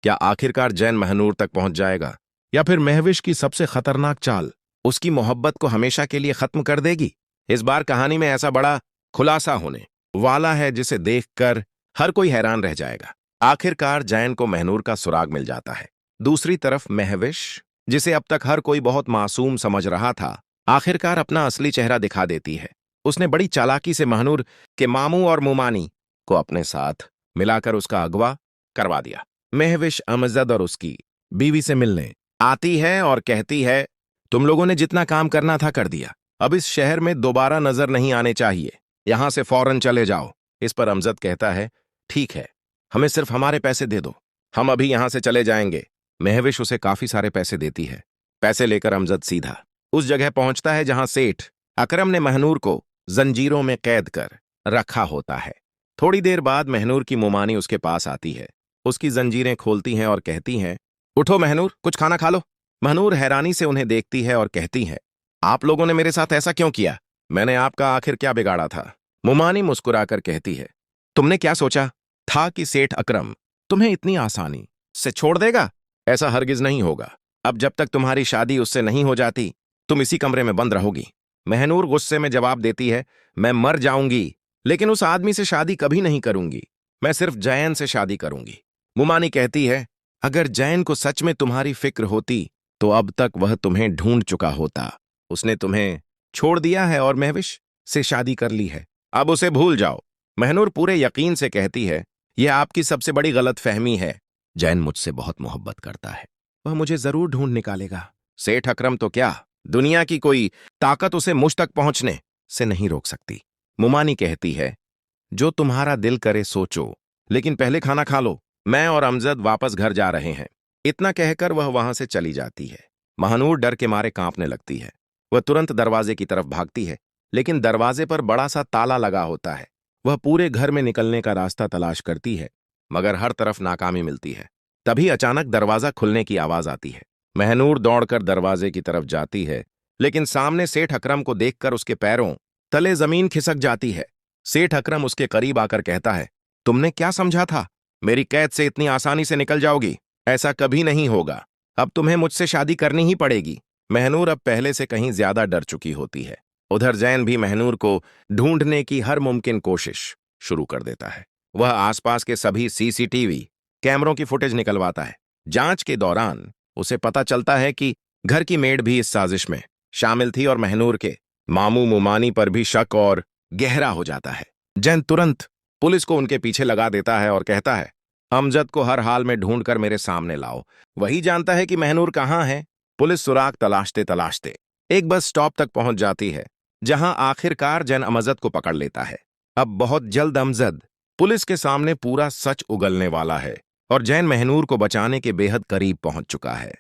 क्या आखिरकार जैन महनूर तक पहुंच जाएगा, या फिर महविश की सबसे खतरनाक चाल उसकी मोहब्बत को हमेशा के लिए खत्म कर देगी? इस बार कहानी में ऐसा बड़ा खुलासा होने वाला है जिसे देखकर हर कोई हैरान रह जाएगा। आखिरकार जैन को महनूर का सुराग मिल जाता है। दूसरी तरफ महविश, जिसे अब तक हर कोई बहुत मासूम समझ रहा था, आखिरकार अपना असली चेहरा दिखा देती है। उसने बड़ी चालाकी से महनूर के मामू और मुमानी को अपने साथ मिलाकर उसका अगवा करवा दिया। महविश अमजद और उसकी बीवी से मिलने आती है और कहती है, तुम लोगों ने जितना काम करना था कर दिया, अब इस शहर में दोबारा नजर नहीं आने चाहिए, यहां से फौरन चले जाओ। इस पर अमजद कहता है, ठीक है, हमें सिर्फ हमारे पैसे दे दो, हम अभी यहां से चले जाएंगे। महविश उसे काफी सारे पैसे देती है। पैसे लेकर अमजद सीधा उस जगह पहुंचता है जहां सेठ अकरम ने महनूर को जंजीरों में कैद कर रखा होता है। थोड़ी देर बाद महनूर की मुमानी उसके पास आती है, उसकी जंजीरें खोलती हैं और कहती हैं, उठो महनूर, कुछ खाना खा लो। महनूर हैरानी से उन्हें देखती है और कहती है, आप लोगों ने मेरे साथ ऐसा क्यों किया? मैंने आपका आखिर क्या बिगाड़ा था? मुमानी मुस्कुराकर कहती है, तुमने क्या सोचा था कि सेठ अकरम तुम्हें इतनी आसानी से छोड़ देगा? ऐसा हरगिज नहीं होगा। अब जब तक तुम्हारी शादी उससे नहीं हो जाती, तुम इसी कमरे में बंद रहोगी। महनूर गुस्से में जवाब देती है, मैं मर जाऊंगी लेकिन उस आदमी से शादी कभी नहीं करूंगी, मैं सिर्फ जैन से शादी करूंगी। मुमानी कहती है, अगर जैन को सच में तुम्हारी फिक्र होती तो अब तक वह तुम्हें ढूंढ चुका होता। उसने तुम्हें छोड़ दिया है और महविश से शादी कर ली है, अब उसे भूल जाओ। महनूर पूरे यकीन से कहती है, यह आपकी सबसे बड़ी गलतफहमी है। जैन मुझसे बहुत मोहब्बत करता है, वह मुझे जरूर ढूंढ निकालेगा। सेठ अकरम तो क्या, दुनिया की कोई ताकत उसे मुझ तक पहुंचने से नहीं रोक सकती। मुमानी कहती है, जो तुम्हारा दिल करे सोचो, लेकिन पहले खाना खा लो, मैं और अमजद वापस घर जा रहे हैं। इतना कहकर वह वहां से चली जाती है। महनूर डर के मारे कांपने लगती है। वह तुरंत दरवाजे की तरफ भागती है, लेकिन दरवाजे पर बड़ा सा ताला लगा होता है। वह पूरे घर में निकलने का रास्ता तलाश करती है, मगर हर तरफ नाकामी मिलती है। तभी अचानक दरवाजा खुलने की आवाज आती है। महनूर दौड़कर दरवाजे की तरफ जाती है, लेकिन सामने सेठ अकरम को देखकर उसके पैरों तले जमीन खिसक जाती है। सेठ अकरम उसके करीब आकर कहता है, तुमने क्या समझा था, मेरी कैद से इतनी आसानी से निकल जाओगी? ऐसा कभी नहीं होगा, अब तुम्हें मुझसे शादी करनी ही पड़ेगी। महनूर अब पहले से कहीं ज्यादा डर चुकी होती है। उधर जैन भी महनूर को ढूंढने की हर मुमकिन कोशिश शुरू कर देता है। वह आसपास के सभी सीसीटीवी कैमरों की फुटेज निकलवाता है। जांच के दौरान उसे पता चलता है कि घर की मेड भी इस साजिश में शामिल थी और महनूर के मामू मुमानी पर भी शक और गहरा हो जाता है। जैन तुरंत पुलिस को उनके पीछे लगा देता है और कहता है, अमजद को हर हाल में ढूंढकर मेरे सामने लाओ, वही जानता है कि महनूर कहाँ है। पुलिस सुराग तलाशते तलाशते एक बस स्टॉप तक पहुंच जाती है, जहां आखिरकार जैन अमजद को पकड़ लेता है। अब बहुत जल्द अमजद पुलिस के सामने पूरा सच उगलने वाला है और जैन महनूर को बचाने के बेहद करीब पहुंच चुका है।